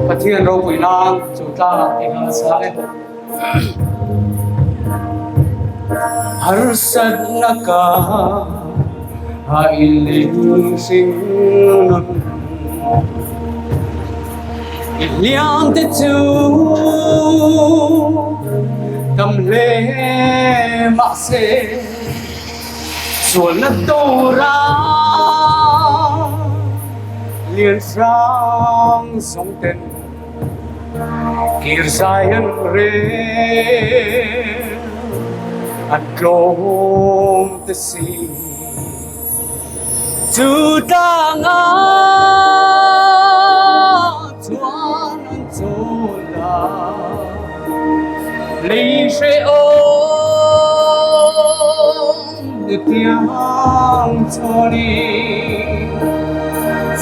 Pathian ro pui lang chuta inga sai har sad naka ha iling sing Iliang te tu tâm lê mạ se xuân na tô ra liền sang sông tên kir sayan re at glom te si tu ta nga tuan an tola lấy sẽ ôm được tiếng cho đi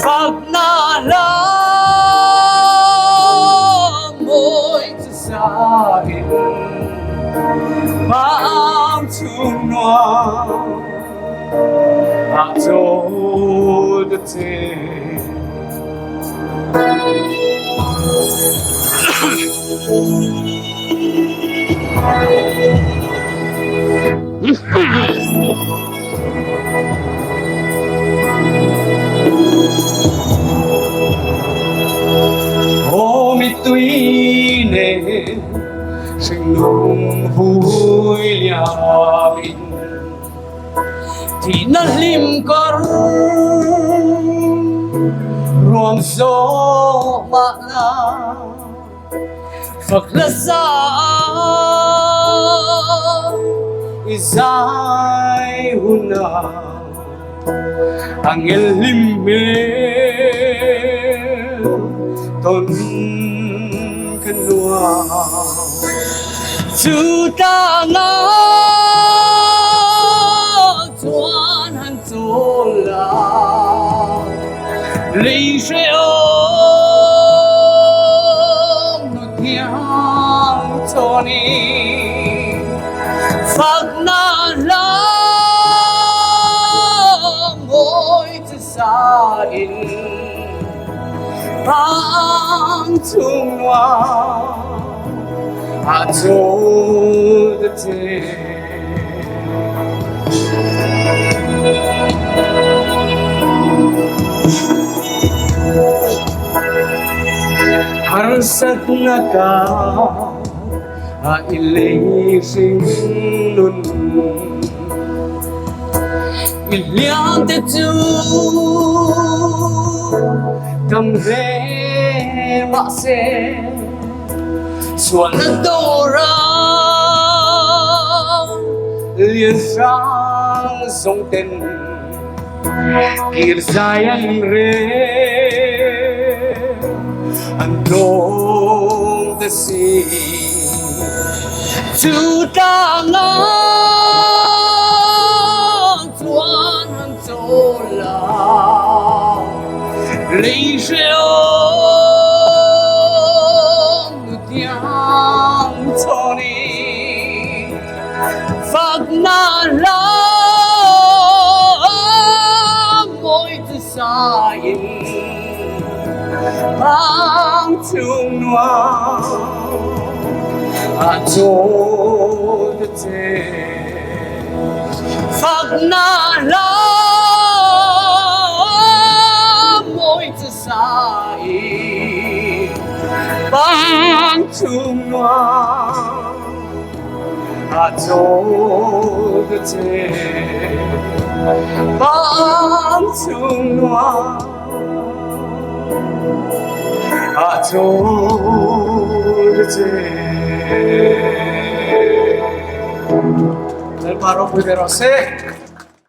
phật na la môi cho xa hình mang chung noa à cho được thế hôm tuy nè sinh nung vui nhà mình thì nó lim con ruộng gió mạ na Phật là xa Izai huna Angel limel Ton kenua Juta nga Tuan han tola Lý sẽ ôm Nụ thiang cho ni Phật na la ngồi từ xa in Bang tung hoa A dô đợt thế Har sat na ka a iling sing nun Iliang te tu tâm ve mạ se xuân na tô ra liền sang sông tên kir sayan re Andong the sea to ta tuan han tola lấy sẽ ôm được tiếng cho đi Phật na la môi từ xa in mang chung noa a cho được thế Phật na la môi từ xa in mang chung noa a cho được thế mang chung noa a cho được thế Del paro puderose